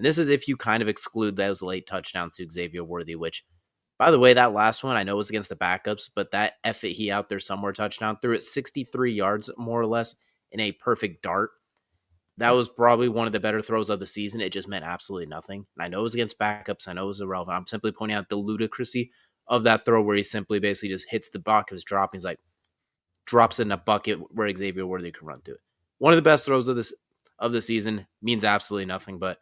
And this is if you kind of exclude those late touchdowns to Xavier Worthy, which, by the way, that last one, I know was against the backups, but that F it he out there somewhere touchdown, threw it 63 yards more or less in a perfect dart. That was probably one of the better throws of the season. It just meant absolutely nothing. And I know it was against backups. I know it was irrelevant. I'm simply pointing out the ludicrousy of that throw where he simply basically just hits the bucket's drop. He's like, drops it in a bucket where Xavier Worthy can run to it. One of the best throws of the season, means absolutely nothing. But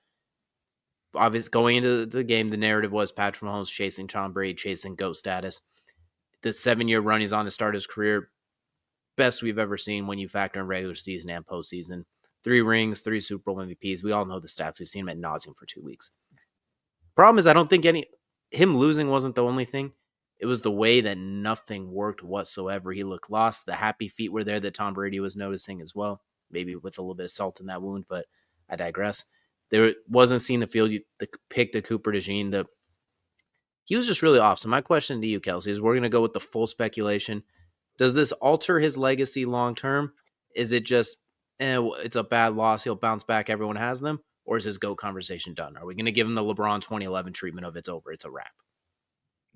obviously, going into the game, the narrative was Patrick Mahomes chasing Tom Brady, chasing GOAT status. The 7-year run he's on to start his career, best we've ever seen when you factor in regular season and postseason. 3 rings, 3 Super Bowl MVPs. We all know the stats. We've seen him at nauseum for 2 weeks. Problem is, I don't think him losing wasn't the only thing. It was the way that nothing worked whatsoever. He looked lost. The happy feet were there that Tom Brady was noticing as well, maybe with a little bit of salt in that wound, but I digress. There wasn't seeing the field. The pick to Cooper DeJean. He was just really off. So my question to you, Kelce, is we're going to go with the full speculation. Does this alter his legacy long term? Is it just, it's a bad loss, he'll bounce back, everyone has them? Or is his GOAT conversation done? Are we going to give him the LeBron 2011 treatment of it's over, it's a wrap?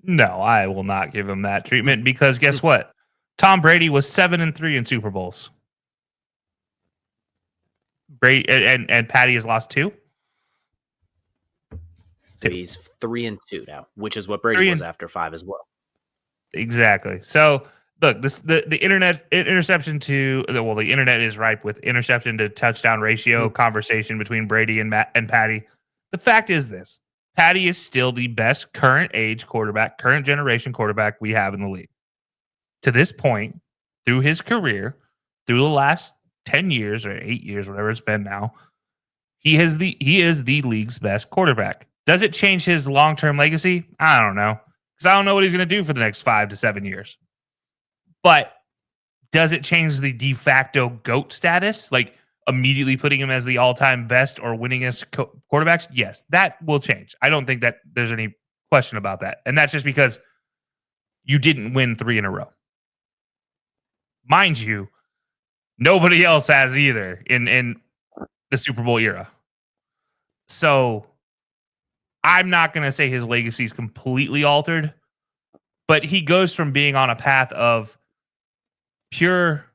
No, I will not give him that treatment because guess what? Tom Brady was 7-3 in Super Bowls. Brady and Patty has lost 2. So he's 3-2 now, which is what Brady was after 5 as well. Exactly. So look, the interception to the internet is ripe with interception to touchdown ratio conversation between Brady and Patty. The fact is this: Patty is still the best current age quarterback, current generation quarterback we have in the league. To this point, through his career, through the last 10 years or 8 years, whatever it's been now, he is the league's best quarterback. Does it change his long-term legacy? I don't know. Because I don't know what he's going to do for the next 5 to 7 years. But does it change the de facto GOAT status? Like immediately putting him as the all-time best or winningest quarterbacks? Yes, that will change. I don't think that there's any question about that. And that's just because you didn't win 3 in a row. Mind you, nobody else has either in the Super Bowl era. So I'm not going to say his legacy is completely altered, but he goes from being on a path of pure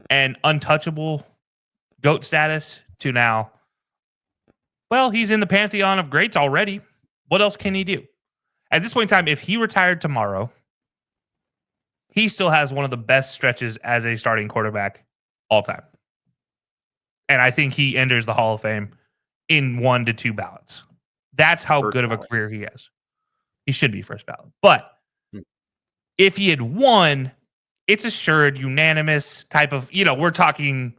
and untouchable GOAT status to now, well, he's in the pantheon of greats already. What else can he do? At this point in time, if he retired tomorrow, he still has one of the best stretches as a starting quarterback all time. And I think he enters the Hall of Fame in 1 to 2 ballots. That's how good of a career he has. He should be first ballot. But if he had won, it's assured unanimous type of, we're talking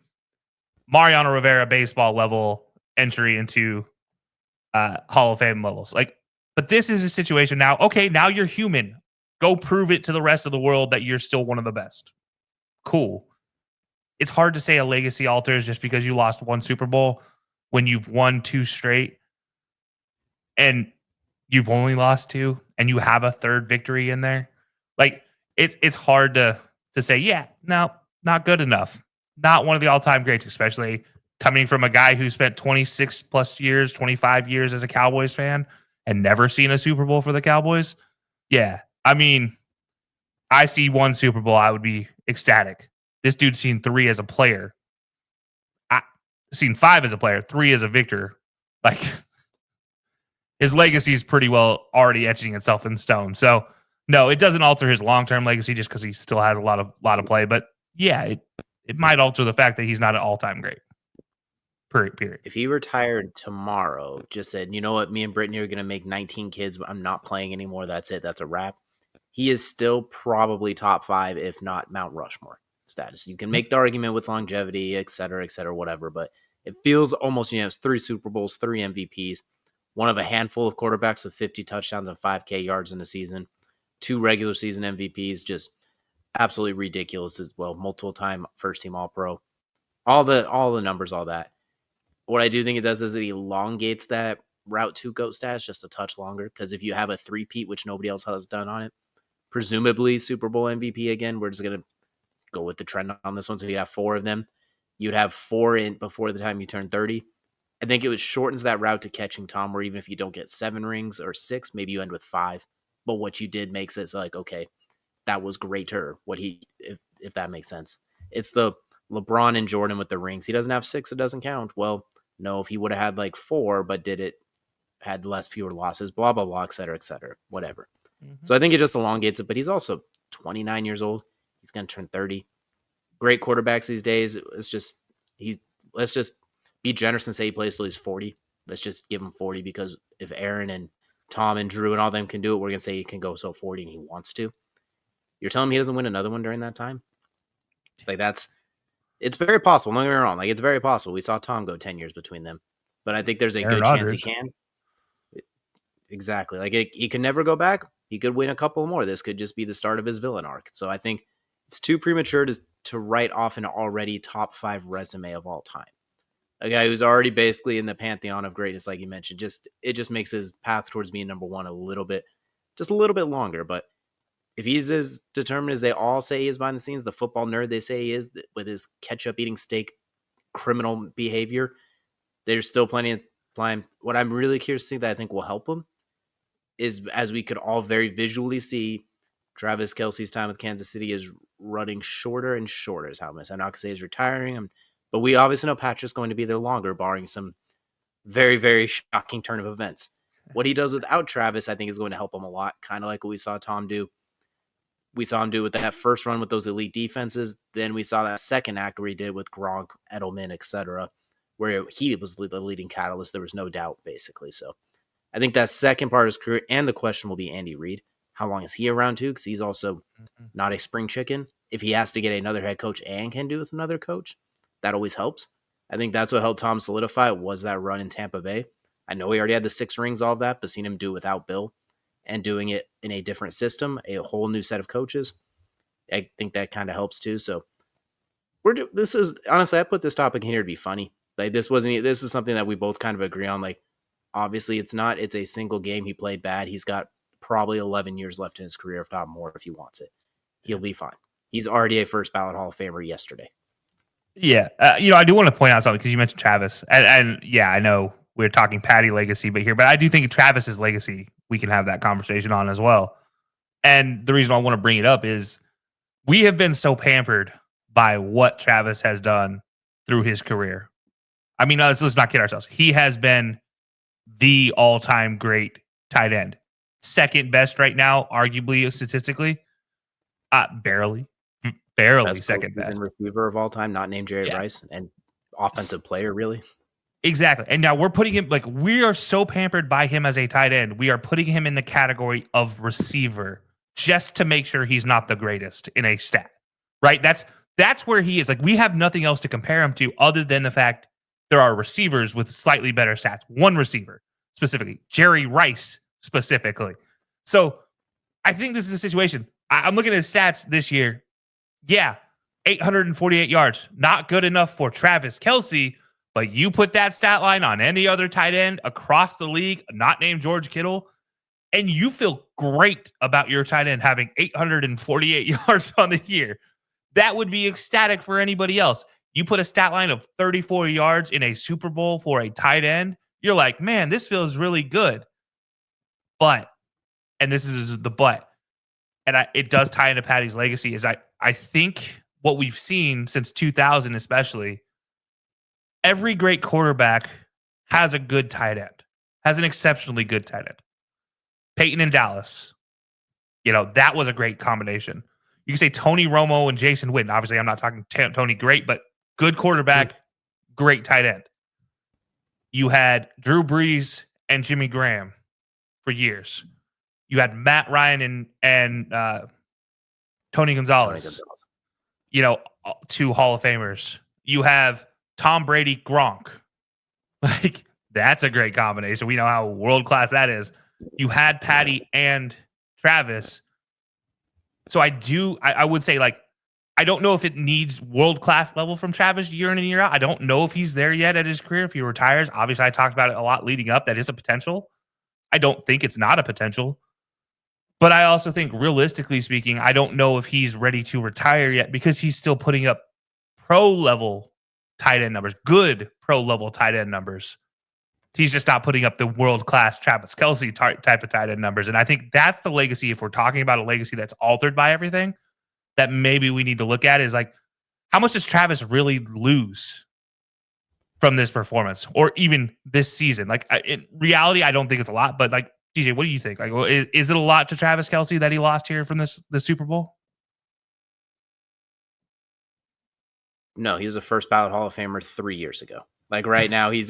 Mariano Rivera baseball level entry into Hall of Fame levels. But this is a situation now. Okay, now you're human. Go prove it to the rest of the world that you're still one of the best. Cool. It's hard to say a legacy alters just because you lost 1 Super Bowl when you've won 2 straight and you've only lost 2 and you have a 3rd victory in there. Like it's hard to say, yeah, no, not good enough. Not one of the all-time greats, especially coming from a guy who spent 26 plus years, 25 years as a Cowboys fan and never seen a Super Bowl for the Cowboys. Yeah. I mean, I see 1 Super Bowl, I would be ecstatic. This dude's seen 3 as a player. I've seen 5 as a player, 3 as a victor. Like, his legacy is pretty well already etching itself in stone. So, no, it doesn't alter his long-term legacy just because he still has a lot of play. But, yeah, it might alter the fact that he's not an all-time great. Period. If he retired tomorrow, just said, you know what, me and Brittany are going to make 19 kids, but I'm not playing anymore. That's it. That's a wrap. He is still probably top 5, if not Mount Rushmore status. You can make the argument with longevity, et cetera, whatever, but it feels almost, it's 3 Super Bowls, 3 MVPs, one of a handful of quarterbacks with 50 touchdowns and 5K yards in a season, 2 regular season MVPs, just absolutely ridiculous as well. Multiple time first team All-Pro, all the numbers, all that. What I do think it does is it elongates that route to GOAT status just a touch longer, because if you have a 3-peat, which nobody else has done on it, presumably Super Bowl MVP again, we're just going to go with the trend on this one. So you have 4 of them. You'd have 4 in before the time you turn 30. I think it shortens that route to catching Tom, where even if you don't get 7 rings or 6, maybe you end with 5. But what you did makes it like, okay, that was greater. If that makes sense. It's the LeBron and Jordan with the rings. He doesn't have 6, it doesn't count. Well, no, if he would have had like 4, but had fewer losses, blah, blah, blah, et cetera, whatever. Mm-hmm. So I think it just elongates it, but he's also 29 years old. He's going to turn 30. Great quarterbacks these days. Let's just be generous and say he plays till he's 40. Let's just give him 40, because if Aaron and Tom and Drew and all them can do it, we're going to say he can go till 40 and he wants to. You're telling me he doesn't win another one during that time? Like, it's very possible. Don't get me wrong. Like, it's very possible. We saw Tom go 10 years between them, but I think there's a good chance he can. Exactly. Like, he could never go back. He could win a couple more. This could just be the start of his villain arc. So I think it's too premature to write off an already top 5 resume of all time. A guy who's already basically in the pantheon of greatness, like you mentioned. It just makes his path towards being number one a little bit longer. But if he's as determined as they all say he is behind the scenes, the football nerd they say he is, with his ketchup eating steak criminal behavior, there's still plenty of time. What I'm really curious to see that I think will help him is, as we could all very visually see, Travis Kelce's time with Kansas City is running shorter and shorter. Is how I'm not going to say he's retiring, but we obviously know Patrick's going to be there longer, barring some very, very shocking turn of events. What he does without Travis, I think, is going to help him a lot, kind of like what we saw Tom do. We saw him do with that first run with those elite defenses. Then we saw that second act where he did with Gronk, Edelman, etc., where he was the leading catalyst. There was no doubt, basically. So I think that second part of his career, and the question will be Andy Reid. How long is he around too? Because he's also not a spring chicken. If he has to get another head coach and can do with another coach, that always helps. I think that's what helped Tom solidify, was that run in Tampa Bay. I know he already had the 6 rings, all of that, but seeing him do it without Bill and doing it in a different system, a whole new set of coaches, I think that kind of helps too. So this is honestly, I put this topic in here to be funny. Like, this is something that we both kind of agree on. Like, obviously it's a single game. He played bad. He's got probably 11 years left in his career, if not more, if he wants it. He'll be fine. He's already a first ballot Hall of Famer yesterday. Yeah. I do want to point out something, because you mentioned Travis. And yeah, I know we're talking Patty legacy, but I do think Travis's legacy, we can have that conversation on as well. And the reason I want to bring it up is we have been so pampered by what Travis has done through his career. I mean, let's not kid ourselves. He has been the all-time great tight end. Second best right now, arguably, statistically. Barely best second best receiver of all time, not named Jerry Rice, and offensive player, really. Exactly. And now we're putting him, like, we are so pampered by him as a tight end. We are putting him in the category of receiver just to make sure he's not the greatest in a stat, right? That's where he is. Like, we have nothing else to compare him to other than the fact there are receivers with slightly better stats. One receiver specifically, Jerry Rice specifically. So I think this is a situation. I'm looking at his stats this year. Yeah, 848 yards. Not good enough for Travis Kelce, but you put that stat line on any other tight end across the league, not named George Kittle, and you feel great about your tight end having 848 yards on the year. That would be ecstatic for anybody else. You put a stat line of 34 yards in a Super Bowl for a tight end, you're like, man, this feels really good. But, and this is the but, and it does tie into Patty's legacy, is I think what we've seen since 2000 especially, every great quarterback has a good tight end, has an exceptionally good tight end. Peyton in Dallas, that was a great combination. You can say Tony Romo and Jason Witten. Obviously, I'm not talking Tony great, but good quarterback, great tight end. You had Drew Brees and Jimmy Graham for years. You had Matt Ryan and Tony Gonzalez. 2 Hall of Famers. You have Tom Brady, Gronk. Like, that's a great combination. We know how world-class that is. You had Patty and Travis. So I would say, like, I don't know if it needs world-class level from Travis year in and year out. I don't know if he's there yet at his career, if he retires. Obviously, I talked about it a lot leading up. That is a potential. I don't think it's not a potential. But I also think, realistically speaking, I don't know if he's ready to retire yet, because he's still putting up pro-level tight end numbers, good pro-level tight end numbers He's just not putting up the world-class Travis Kelce type of tight end numbers. And I think that's the legacy. If we're talking about a legacy that's altered by everything, that maybe we need to look at is like, how much does Travis really lose from this performance or even this season? Like in reality, I don't think it's a lot, but like DJ, what do you think? Like, is it a lot to Travis Kelce that he lost here from the Super Bowl? No, he was a first ballot Hall of Famer 3 years ago. Like right now, he's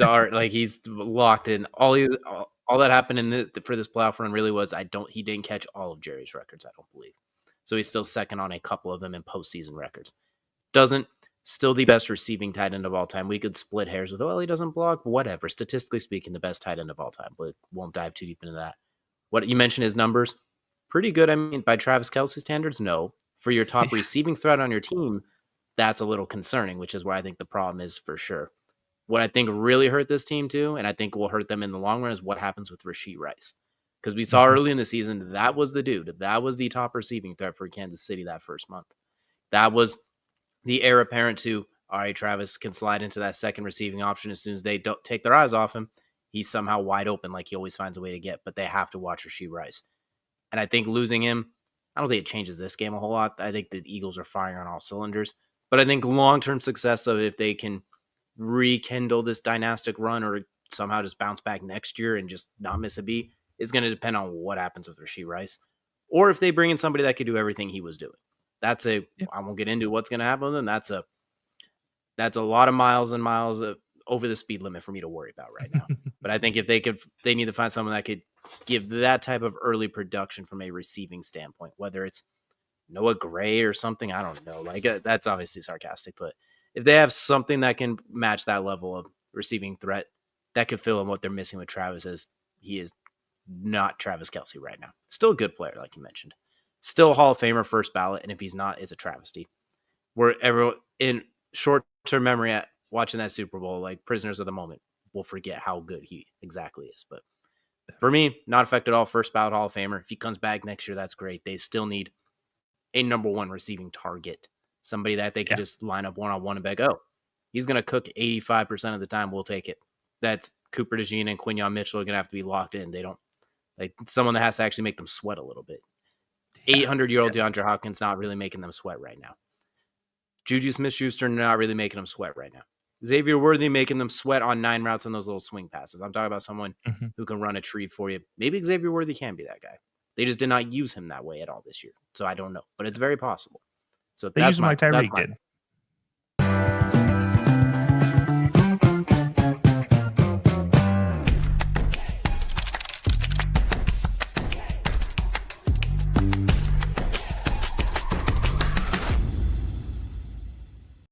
locked in. All that happened for this playoff run really was he didn't catch all of Jerry's records. I don't believe, so he's still second on a couple of them in postseason records. Doesn't still the best receiving tight end of all time. We could split hairs with he doesn't block, whatever. Statistically speaking, the best tight end of all time, but won't dive too deep into that. What you mentioned his numbers, pretty good. I mean, by Travis Kelce standards, no. For your top receiving threat on your team, that's a little concerning, which is where I think the problem is for sure. What I think really hurt this team too, and I think will hurt them in the long run, is what happens with Rashee Rice. Because we saw early in the season, that was the dude. That was the top receiving threat for Kansas City that first month. That was the heir apparent to, all right, Travis can slide into that second receiving option as soon as they don't take their eyes off him. He's somehow wide open like he always finds a way to get, but they have to watch Rashee Rice. And I think losing him, I don't think it changes this game a whole lot. I think the Eagles are firing on all cylinders. But I think long-term success of if they can rekindle this dynastic run or somehow just bounce back next year and just not miss a beat is going to depend on what happens with Rashee Rice. Or if they bring in somebody that could do everything he was doing. I won't get into what's going to happen with him. That's a lot of miles and miles over the speed limit for me to worry about right now. But I think if they need to find someone that could give that type of early production from a receiving standpoint, whether it's Noah Gray or something, I don't know. Like that's obviously sarcastic, but if they have something that can match that level of receiving threat, that could fill in what they're missing with Travis, as he is not Travis Kelce right now. Still a good player, like you mentioned. Still a Hall of Famer, first ballot, and if he's not, it's a travesty. We're everyone in short-term memory at watching that Super Bowl, like prisoners of the moment, will forget how good he exactly is. But for me, not affected at all. First ballot Hall of Famer. If he comes back next year, that's great. They still need a number one receiving target, somebody that they can just line up one-on-one and beg, he's going to cook 85% of the time. We'll take it. That's Cooper DeJean and Quinyon Mitchell are going to have to be locked in. They don't like someone that has to actually make them sweat a little bit. 800-year-old DeAndre Hopkins not really making them sweat right now. Juju Smith-Schuster not really making them sweat right now. Xavier Worthy making them sweat on 9 routes on those little swing passes. I'm talking about someone who can run a tree for you. Maybe Xavier Worthy can be that guy. They just did not use him that way at all this year. So I don't know, but it's very possible. So they use him like Tyreek did.